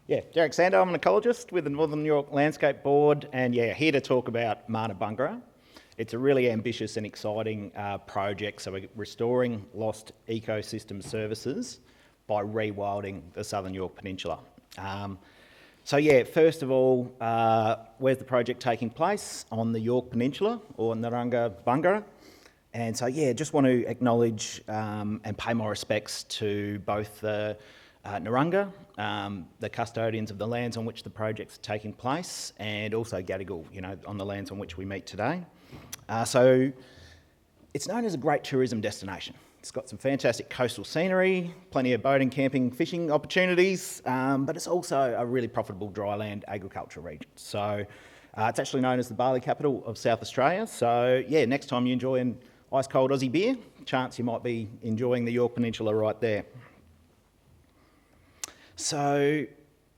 Yeah, Derek Sander, I'm an ecologist with the Northern Yorke Landscape Board, and here to talk about Marna Banggara. It's a really ambitious and exciting project, so we're restoring lost ecosystem services by rewilding the Southern Yorke Peninsula. First of all, where's the project taking place? On the Yorke Peninsula, or Marna Banggara. And just want to acknowledge and pay my respects to both the Narungga, the custodians of the lands on which the project's taking place, and also Gadigal, on the lands on which we meet today. So it's known as a great tourism destination. It's got some fantastic coastal scenery, plenty of boating, camping, fishing opportunities, but it's also a really profitable dryland agriculture region. So it's actually known as the barley capital of South Australia. So next time you enjoy an ice cold Aussie beer, chance you might be enjoying the Yorke Peninsula right there. So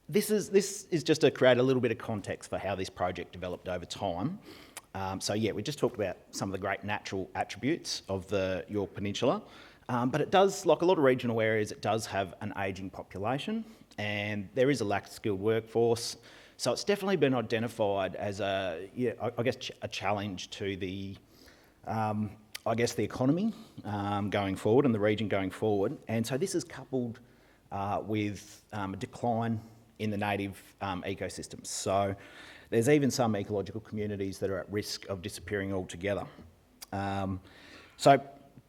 this is just to create a little bit of context for how this project developed over time. We just talked about some of the great natural attributes of the Yorke Peninsula, but it does, like a lot of regional areas, it does have an ageing population, and there is a lack of skilled workforce. So it's definitely been identified as a challenge to the the economy going forward and the region going forward. And so this is coupled with a decline in the native ecosystems. So there's even some ecological communities that are at risk of disappearing altogether. So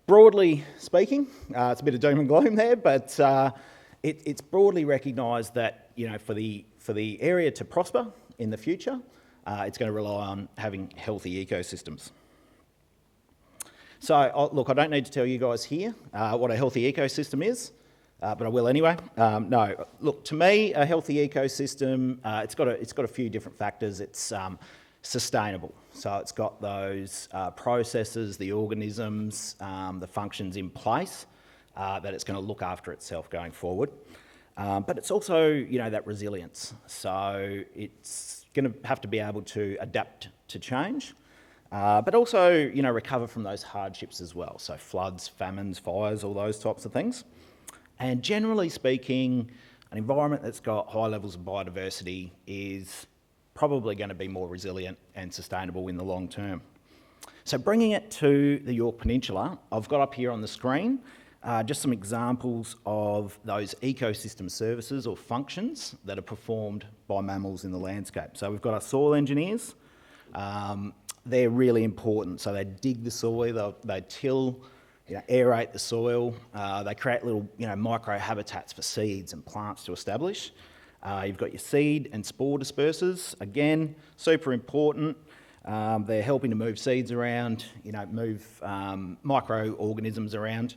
broadly speaking, it's a bit of doom and gloom there, but it's broadly recognised that for the area to prosper in the future, it's going to rely on having healthy ecosystems. So I don't need to tell you guys here what a healthy ecosystem is. But I will anyway. To me, a healthy ecosystem, it's got a few different factors. It's sustainable, so it's got those processes, the organisms, the functions in place that it's going to look after itself going forward. But it's also, that resilience. So it's going to have to be able to adapt to change, but also, recover from those hardships as well. So floods, famines, fires, all those types of things. And generally speaking, an environment that's got high levels of biodiversity is probably going to be more resilient and sustainable in the long term. So bringing it to the Yorke Peninsula, I've got up here on the screen just some examples of those ecosystem services or functions that are performed by mammals in the landscape. So we've got our soil engineers. They're really important. So they dig the soil, they till, aerate the soil. They create little, micro habitats for seeds and plants to establish. You've got your seed and spore dispersers. Again, super important. They're helping to move seeds around, move microorganisms around.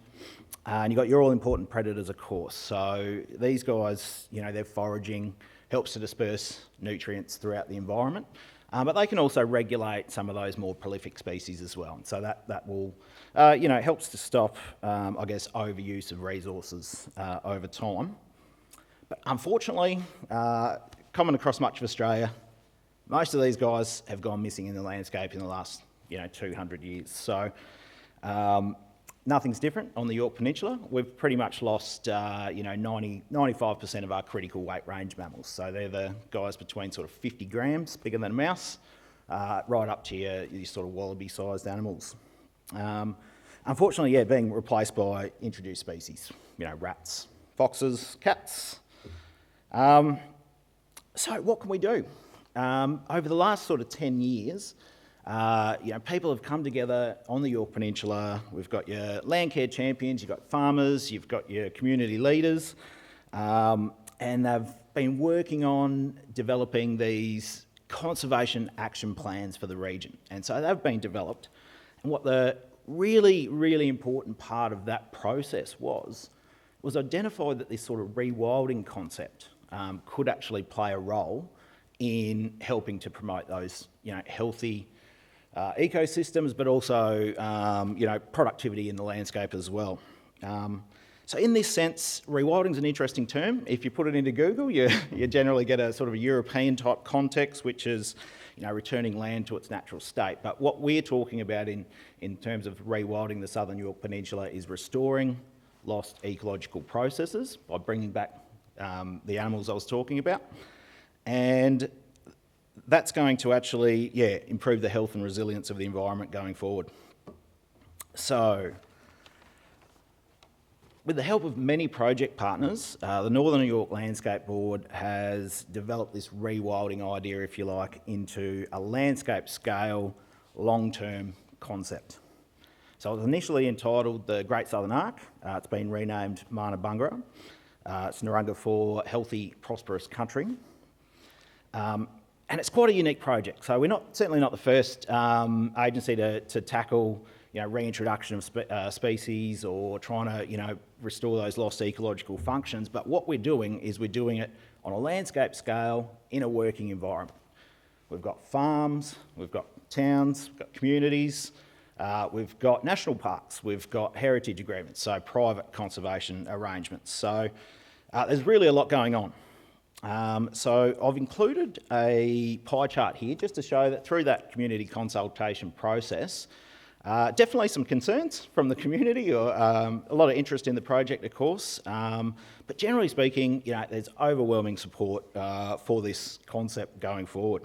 And you've got your all-important predators, of course. So these guys, they're foraging, helps to disperse nutrients throughout the environment. But they can also regulate some of those more prolific species as well. And so that will, helps to stop, overuse of resources over time. But unfortunately, common across much of Australia, most of these guys have gone missing in the landscape in the last, 200 years. So nothing's different on the Yorke Peninsula. We've pretty much lost, 95% of our critical weight range mammals. So they're the guys between sort of 50 grams, bigger than a mouse, right up to your sort of wallaby-sized animals. Unfortunately, being replaced by introduced species, rats, foxes, cats. So what can we do? Over the last sort of 10 years, people have come together on the Yorke Peninsula. We've got your Landcare champions, you've got farmers, you've got your community leaders, and they've been working on developing these conservation action plans for the region. And so they've been developed. And what the really, really important part of that process was identified that this sort of rewilding concept could actually play a role in helping to promote those, healthy ecosystems, but also, productivity in the landscape as well. So in this sense, rewilding is an interesting term. If you put it into Google, you generally get a sort of a European type context, which is, returning land to its natural state. But what we're talking about in terms of rewilding the Southern Yorke Peninsula is restoring lost ecological processes by bringing back the animals I was talking about. And that's going to actually, improve the health and resilience of the environment going forward. So, with the help of many project partners, the Northern Yorke Landscape Board has developed this rewilding idea, if you like, into a landscape scale, long-term concept. So it was initially entitled the Great Southern Arc. It's been renamed Marna Banggara. It's Narungga for Healthy, Prosperous Country. And it's quite a unique project. So we're certainly not the first agency to tackle reintroduction of species or trying to restore those lost ecological functions. But what we're doing is we're doing it on a landscape scale in a working environment. We've got farms, we've got towns, we've got communities, we've got national parks, we've got heritage agreements, so private conservation arrangements. So there's really a lot going on. So I've included a pie chart here just to show that through that community consultation process, definitely some concerns from the community, or a lot of interest in the project, of course, but generally speaking, there's overwhelming support for this concept going forward.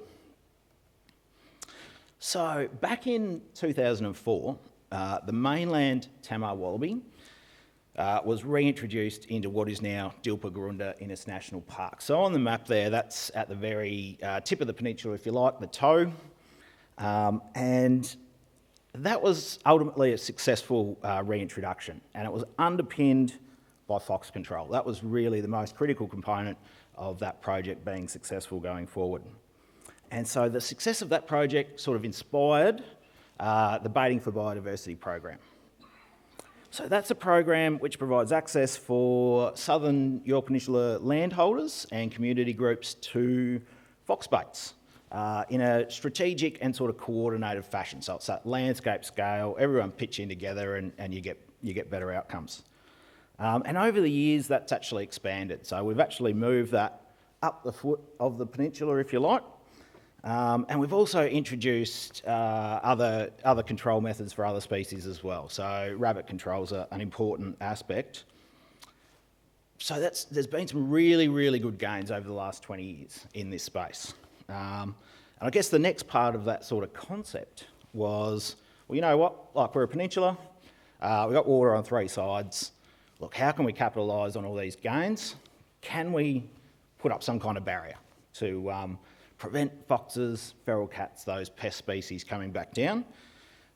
So back in 2004, the mainland Tamar wallaby was reintroduced into what is now Dilpa-Garunda Innes National Park. So on the map there, that's at the very tip of the peninsula, if you like, the toe, and that was ultimately a successful reintroduction, and it was underpinned by fox control. That was really the most critical component of that project being successful going forward. And so the success of that project sort of inspired the Baiting for Biodiversity program. So that's a program which provides access for southern Yorke Peninsula landholders and community groups to fox baits in a strategic and sort of coordinated fashion. So it's that landscape scale, everyone pitching together, and you get better outcomes. And over the years, that's actually expanded. So we've actually moved that up the foot of the peninsula, if you like. And we've also introduced other control methods for other species as well. So rabbit control's an important aspect. So there's been some really, really good gains over the last 20 years in this space. And I guess the next part of that sort of concept was, well, you know what, like we're a peninsula, we've got water on three sides. Look, how can we capitalise on all these gains? Can we put up some kind of barrier to prevent foxes, feral cats, those pest species coming back down?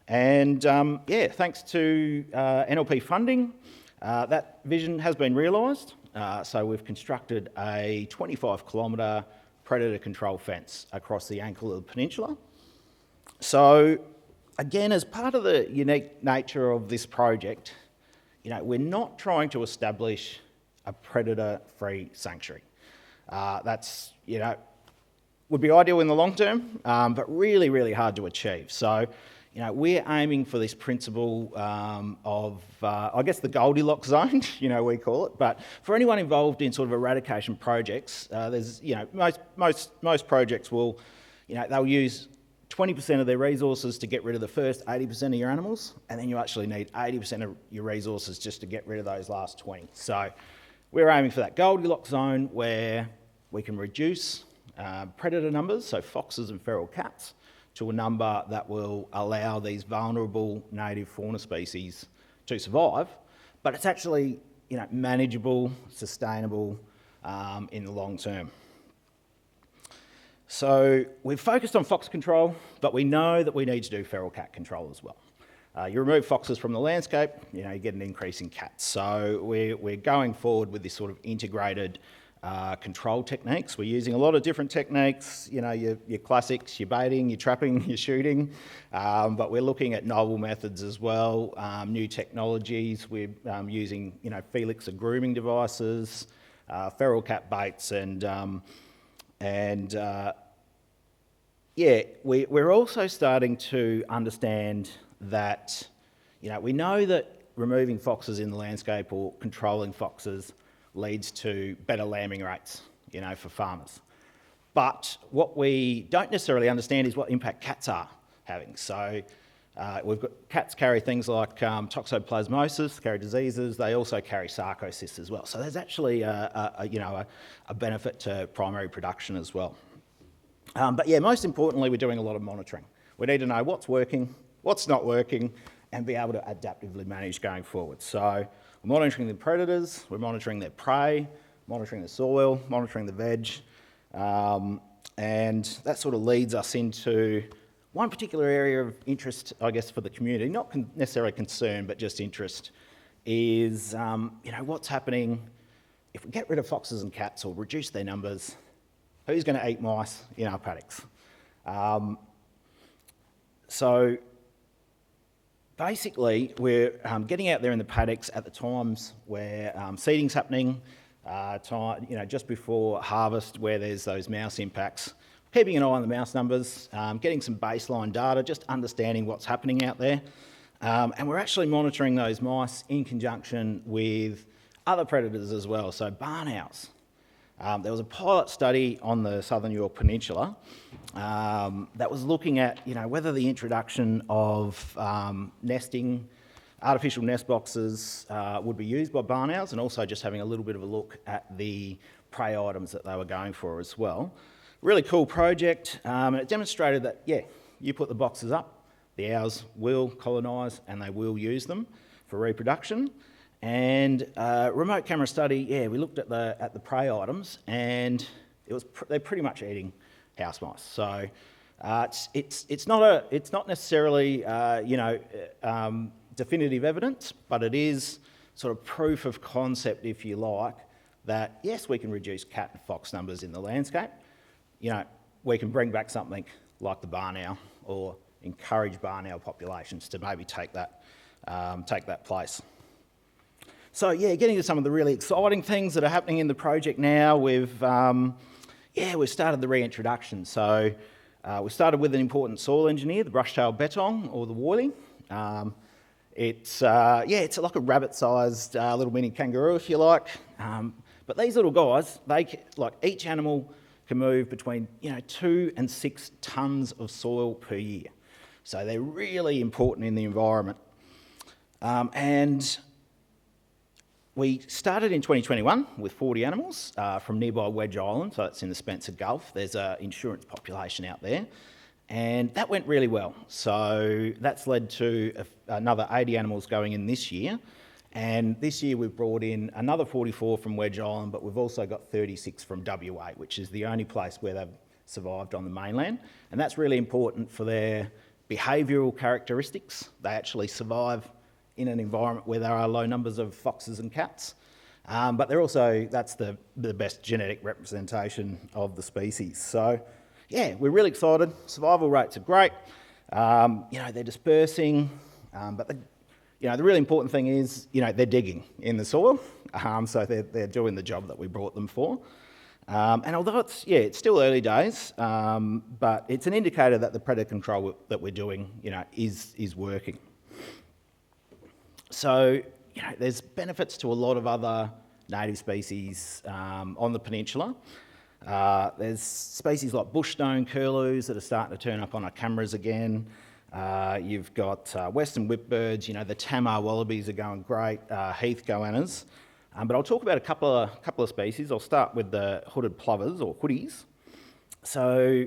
And thanks to NLP funding, that vision has been realised. So we've constructed a 25-kilometre predator control fence across the ankle of the peninsula. So again, as part of the unique nature of this project, we're not trying to establish a predator-free sanctuary. That's, would be ideal in the long term, but really, really hard to achieve. So, we're aiming for this principle of, I guess, the Goldilocks zone, we call it. But for anyone involved in sort of eradication projects, there's, most projects will, they'll use 20% of their resources to get rid of the first 80% of your animals, and then you actually need 80% of your resources just to get rid of those last 20. So we're aiming for that Goldilocks zone where we can reduce predator numbers, so foxes and feral cats, to a number that will allow these vulnerable native fauna species to survive, but it's actually manageable, sustainable in the long term. So we've focused on fox control, but we know that we need to do feral cat control as well. You remove foxes from the landscape, you get an increase in cats. So we're going forward with this sort of integrated control techniques. We're using a lot of different techniques, your classics, your baiting, your trapping, your shooting, but we're looking at novel methods as well, new technologies. We're using, Felix grooming devices, feral cat baits, we're also starting to understand that, we know that removing foxes in the landscape or controlling foxes leads to better lambing rates, for farmers. But what we don't necessarily understand is what impact cats are having. So Cats carry things like toxoplasmosis, carry diseases. They also carry sarcosis as well. So there's actually a benefit to primary production as well. But yeah, most importantly, we're doing a lot of monitoring. We need to know what's working, what's not working, and be able to adaptively manage going forward. So we're monitoring the predators, we're monitoring their prey, monitoring the soil, monitoring the veg, and that sort of leads us into one particular area of interest, I guess, for the community, not necessarily concern, but just interest, is what's happening if we get rid of foxes and cats or reduce their numbers. Who's going to eat mice in our paddocks? So basically, we're getting out there in the paddocks at the times where seeding's happening, just before harvest, where there's those mouse impacts. Keeping an eye on the mouse numbers, getting some baseline data, just understanding what's happening out there. And we're actually monitoring those mice in conjunction with other predators as well, so barn owls. There was a pilot study on the southern Yorke Peninsula that was looking at whether the introduction of artificial nest boxes would be used by barn owls, and also just having a little bit of a look at the prey items that they were going for as well. Really cool project, and it demonstrated that, you put the boxes up, the owls will colonise and they will use them for reproduction. And remote camera study, we looked at the prey items, and they're pretty much eating house mice. So it's not necessarily definitive evidence, but it is sort of proof of concept, if you like, that yes, we can reduce cat and fox numbers in the landscape. We can bring back something like the barn owl, or encourage barn owl populations to maybe take that place. So getting to some of the really exciting things that are happening in the project now, we've started the reintroduction. So we started with an important soil engineer, the Brushtail betong, or the woylie. It's like a rabbit-sized little mini kangaroo, if you like. But these little guys, each animal can move between 2 and 6 tonnes of soil per year. So they're really important in the environment. And we started in 2021 with 40 animals from nearby Wedge Island, so that's in the Spencer Gulf. There's an insurance population out there, and that went really well. So that's led to another 80 animals going in this year, and this year we've brought in another 44 from Wedge Island, but we've also got 36 from WA, which is the only place where they've survived on the mainland, and that's really important for their behavioural characteristics. They actually survive in an environment where there are low numbers of foxes and cats. But that's the best genetic representation of the species. So, we're really excited. Survival rates are great. They're dispersing, but the really important thing is, they're digging in the soil. So they're doing the job that we brought them for. And although it's still early days, but it's an indicator that the predator control that we're doing, is working. So, there's benefits to a lot of other native species on the peninsula. There's species like bushstone curlews that are starting to turn up on our cameras again. You've got western whipbirds, the Tamar wallabies are going great, heath goannas. But I'll talk about a couple of species. I'll start with the hooded plovers, or hoodies. So,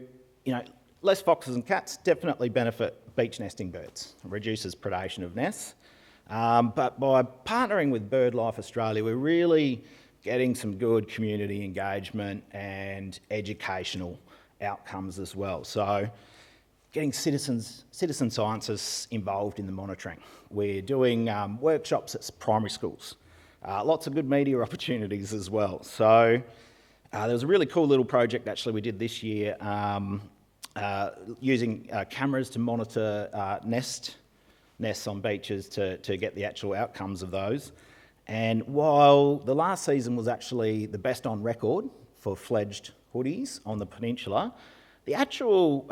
less foxes and cats definitely benefit beach nesting birds. It reduces predation of nests. But by partnering with BirdLife Australia, we're really getting some good community engagement and educational outcomes as well. So getting citizen scientists involved in the monitoring. We're doing workshops at primary schools. Lots of good media opportunities as well. So there was a really cool little project actually we did this year using cameras to monitor nests on beaches to get the actual outcomes of those. And while the last season was actually the best on record for fledged hoodies on the peninsula, the actual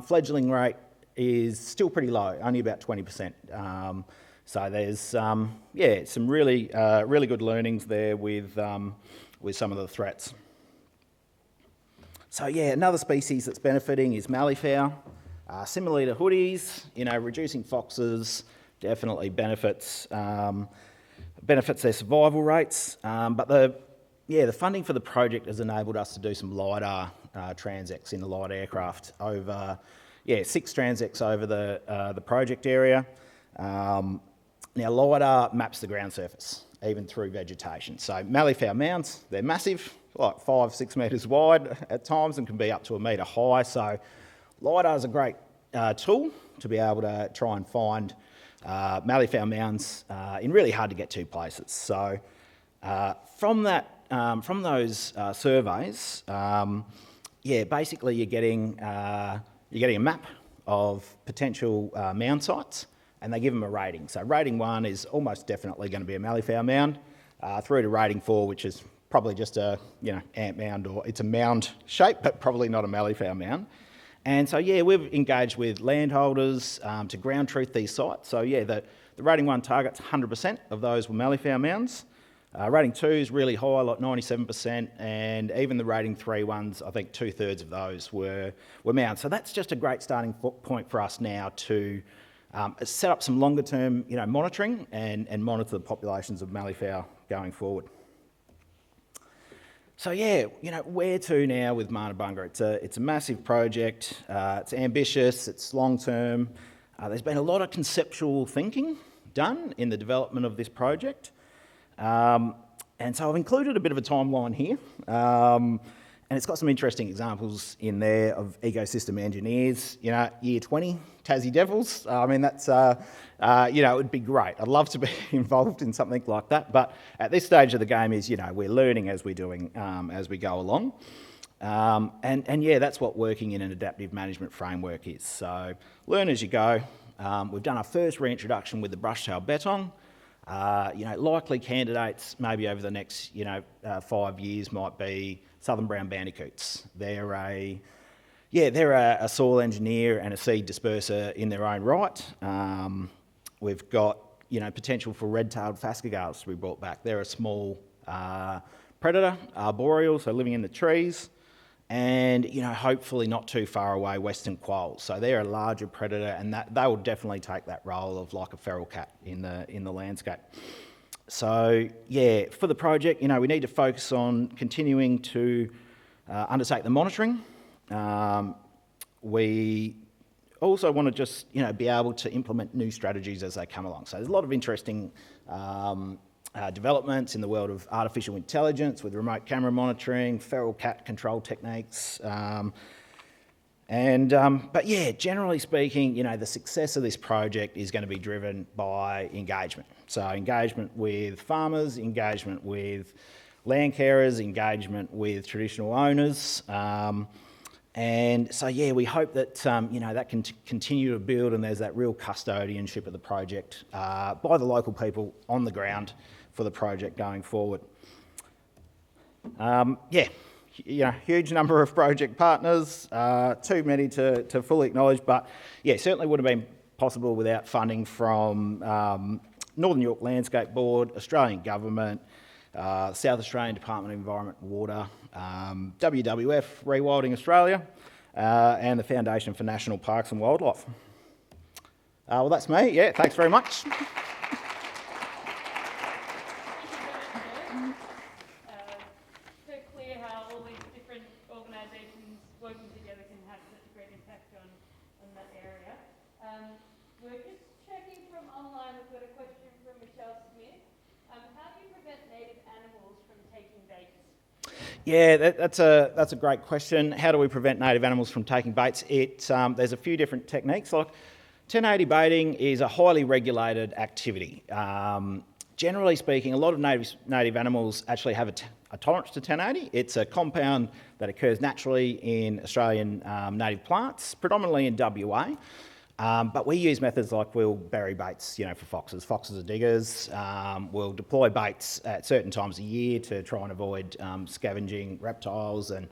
fledgling rate is still pretty low, only about 20%. So there's some really good learnings there with some of the threats. So another species that's benefiting is malleefowl. Similarly to hoodies, reducing foxes definitely benefits their survival rates. But the funding for the project has enabled us to do some LiDAR transects in the light aircraft over, 6 transects over the project area. Now, LiDAR maps the ground surface, even through vegetation. So malleefowl mounds, they're massive, like 5-6 metres wide at times and can be up to 1 metre high. So LiDAR is a great tool to be able to try and find malleefowl mounds in really hard to get to places. So from those surveys, basically you're getting a map of potential mound sites, and they give them a rating. So rating 1 is almost definitely going to be a malleefowl mound, through to rating 4, which is probably just a ant mound, or it's a mound shape, but probably not a malleefowl mound. And so we've engaged with landholders to ground truth these sites. So the rating 1 targets 100% of those were malleefowl mounds. Rating 2 is really high, like 97%, and even the rating 3 ones, I think 2/3 of those were mounds. So that's just a great starting point for us now to set up some longer term monitoring and monitor the populations of malleefowl going forward. So where to now with Marna Banggara? It's a massive project. It's ambitious. It's long term. There's been a lot of conceptual thinking done in the development of this project, and so I've included a bit of a timeline here, and it's got some interesting examples in there of ecosystem engineers. Year 20, Tassie Devils. I mean, that's it would be great. I'd love to be involved in something like that, but at this stage of the game is we're learning as we're doing as we go along, and that's what working in an adaptive management framework is. So learn as you go. We've done our first reintroduction with the Brushtail betong. Likely candidates maybe over the next 5 years might be southern brown bandicoots. They're a soil engineer and a seed disperser in their own right. We've got potential for red-tailed phascogales to be brought back. They're a small predator, arboreal, so living in the trees, and hopefully not too far away, western quolls. So they're a larger predator, and they will definitely take that role of like a feral cat in the landscape. So for the project, we need to focus on continuing to undertake the monitoring. We also want to just be able to implement new strategies as they come along. So there's a lot of interesting developments in the world of artificial intelligence with remote camera monitoring, feral cat control techniques. But generally speaking, the success of this project is going to be driven by engagement. So engagement with farmers, engagement with land carers, engagement with traditional owners. And so, we hope that, that can continue to build, and there's that real custodianship of the project by the local people on the ground for the project going forward. Huge number of project partners, too many to fully acknowledge, but certainly would have been possible without funding from Northern Yorke Landscape Board, Australian Government, South Australian Department of Environment and Water, WWF, Rewilding Australia, and the Foundation for National Parks and Wildlife. Well, that's me. Thanks very much. That's a great question. How do we prevent native animals from taking baits? There's a few different techniques. Like 1080 baiting is a highly regulated activity. Generally speaking, a lot of native animals actually have a tolerance to 1080. It's a compound that occurs naturally in Australian native plants, predominantly in WA. But we use methods like we'll bury baits, for foxes. Foxes are diggers. We'll deploy baits at certain times of year to try and avoid scavenging reptiles, and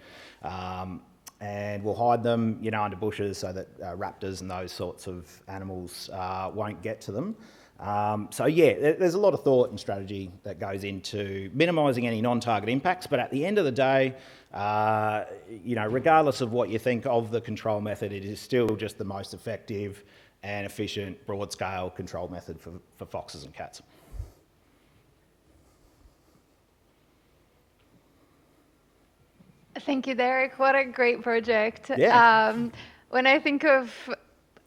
we'll hide them, under bushes so that raptors and those sorts of animals won't get to them. So yeah, there's a lot of thought and strategy that goes into minimising any non-target impacts, but at the end of the day, regardless of what you think of the control method, it is still just the most effective and efficient broad-scale control method for foxes and cats. Thank you, Derek. What a great project. Yeah. When I think of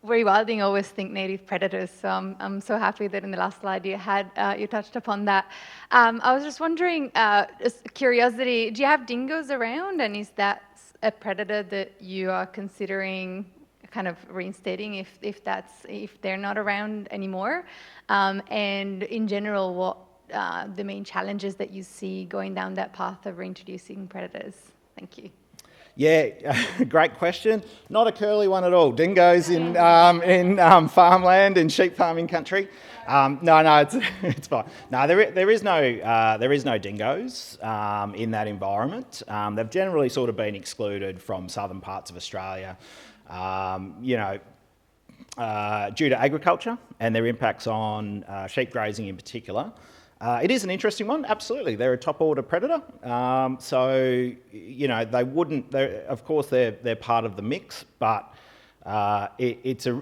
rewilding, I always think native predators. So I'm so happy that in the last slide you touched upon that. I was just wondering, just curiosity, do you have dingoes around, and is that a predator that you are considering kind of reinstating if they're not around anymore? And in general, what the main challenges that you see going down that path of reintroducing predators? Thank you. Yeah, great question. Not a curly one at all. Dingoes in farmland, in sheep farming country. No, it's fine. No, there is no dingoes in that environment. They've generally sort of been excluded from southern parts of Australia, due to agriculture and their impacts on sheep grazing in particular. It is an interesting one, absolutely. They're a top order predator. They wouldn't, of course they're part of the mix, but it's a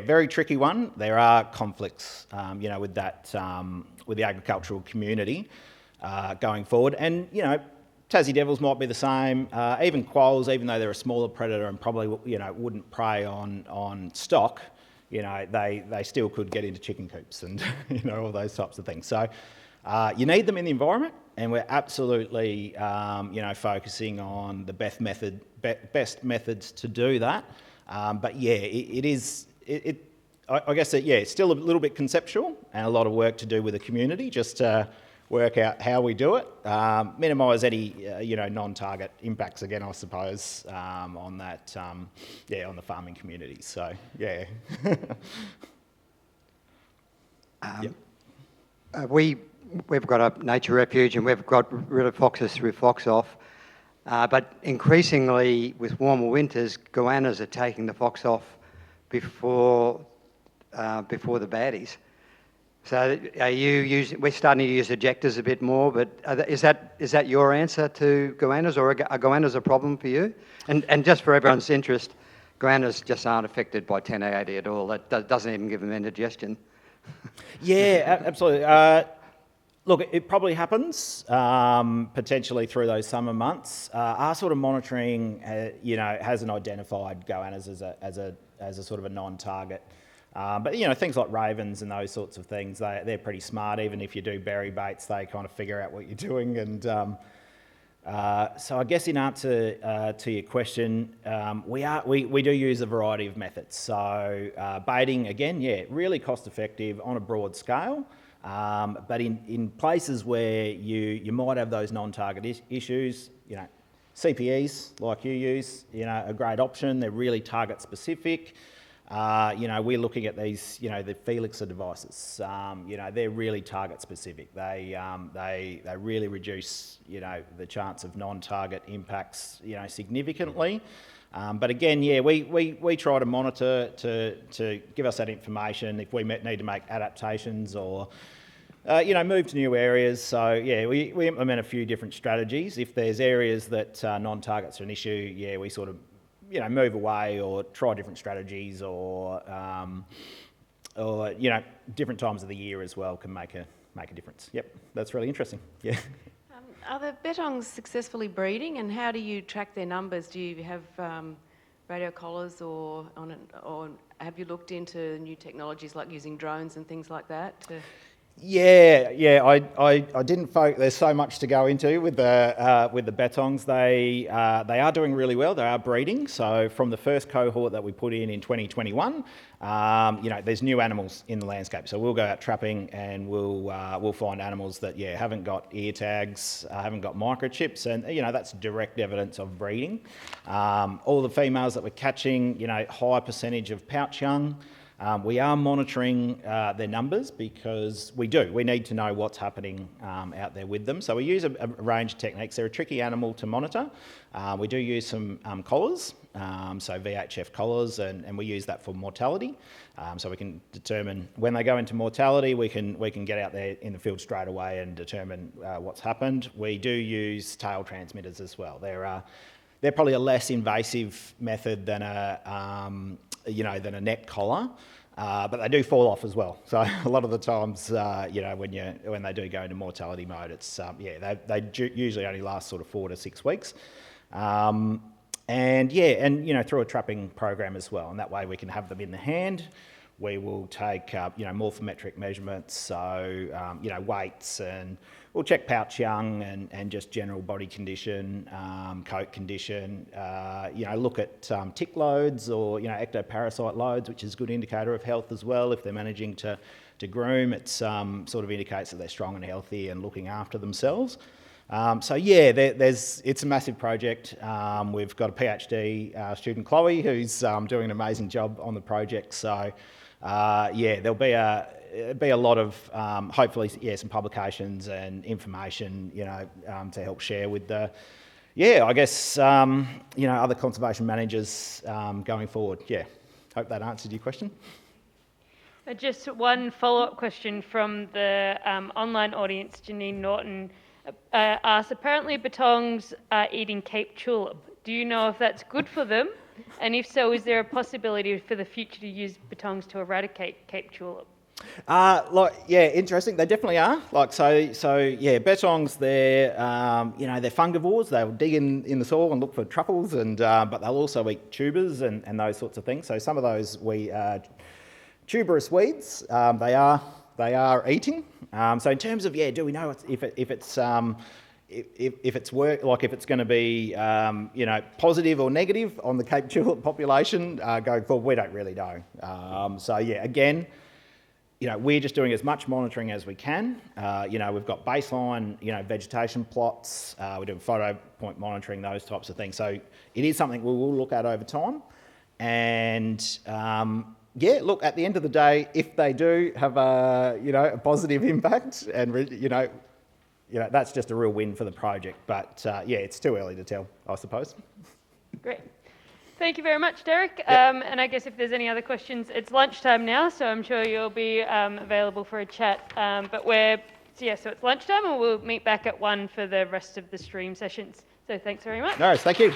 very tricky one. There are conflicts, with the agricultural community going forward. And, Tassie devils might be the same. Even quolls, even though they're a smaller predator and probably, wouldn't prey on stock, they still could get into chicken coops and, all those types of things. So you need them in the environment, and we're absolutely, focusing on the best methods to do that. But yeah, I guess it's still a little bit conceptual and a lot of work to do with the community just to work out how we do it, minimise any, non-target impacts again, I suppose, on that, on the farming community. So, yeah. We've got a nature refuge and we've got rid of foxes through fox off, but increasingly with warmer winters, goannas are taking the fox off before the baddies. So we're starting to use ejectors a bit more, but is that your answer to goannas, or are goannas a problem for you? And just for everyone's interest, goannas just aren't affected by 1080 at all. That doesn't even give them indigestion. Yeah, absolutely. Look, it probably happens potentially through those summer months. Our sort of monitoring, hasn't identified goannas as a sort of a non-target. But things like ravens and those sorts of things, they're pretty smart. Even if you do berry baits, they kind of figure out what you're doing. And so I guess in answer to your question, we do use a variety of methods. So baiting, again, really cost effective on a broad scale. But in places where you might have those non-target issues, CPEs like you use, a great option. They're really target specific. We're looking at these, the Felixa devices. They're really target specific. They really reduce, the chance of non-target impacts, significantly. But again, we try to monitor to give us that information if we need to make adaptations or, move to new areas. So we implement a few different strategies. If there's areas that non-targets are an issue, we sort of move away or try different strategies or different times of the year as well can make a difference. Yep, that's really interesting. Yeah. Are the betongs successfully breeding, and how do you track their numbers? Do you have radio collars or have you looked into new technologies like using drones and things like that? I didn't there's so much to go into with the betongs. They are doing really well. They are breeding. So from the first cohort that we put in 2021, there's new animals in the landscape. So we'll go out trapping and we'll find animals that haven't got ear tags, haven't got microchips, and that's direct evidence of breeding. All the females that we're catching, high percentage of pouch young. We are monitoring their numbers because we need to know what's happening out there with them. So we use a range of techniques. They're a tricky animal to monitor. We do use some collars, so VHF collars, and we use that for mortality. So we can determine when they go into mortality, we can get out there in the field straight away and determine what's happened. We do use tail transmitters as well. They're probably a less invasive method than a net collar, but they do fall off as well. So a lot of the times, when they do go into mortality mode, it's they usually only last sort of 4 to 6 weeks, and through a trapping program as well. And that way we can have them in the hand. We will take morphometric measurements, so weights, and we'll check pouch young and just general body condition, coat condition. Look at tick loads or ectoparasite loads, which is a good indicator of health as well. If they're managing to groom, it sort of indicates that they're strong and healthy and looking after themselves. It's a massive project. We've got a PhD student, Chloe, who's doing an amazing job on the project. So there'll be a lot of hopefully some publications and information to help share with the other conservation managers going forward. Hope that answered your question. Just one follow-up question from the online audience. Janine Norton asked, apparently betongs are eating Cape tulip. Do you know if that's good for them? And if so, is there a possibility for the future to use betongs to eradicate Cape tulip? Interesting. They definitely are. Betongs, they're fungivores. They'll dig in the soil and look for truffles, but they'll also eat tubers and those sorts of things. So some of those tuberous weeds, they are eating. So in terms of do we know if it's going to be positive or negative on the Cape tulip population going forward? We don't really know. Again, we're just doing as much monitoring as we can. We've got baseline vegetation plots. We're doing photo point monitoring, those types of things. So it is something we will look at over time. And look, at the end of the day, if they do have a positive impact, and that's just a real win for the project. But it's too early to tell, I suppose. Great. Thank you very much, Derek. Yep. And I guess if there's any other questions, it's lunchtime now, so I'm sure you'll be available for a chat. So it's lunchtime, and we'll meet back at 1 for the rest of the stream sessions. So thanks very much. No worries, thank you.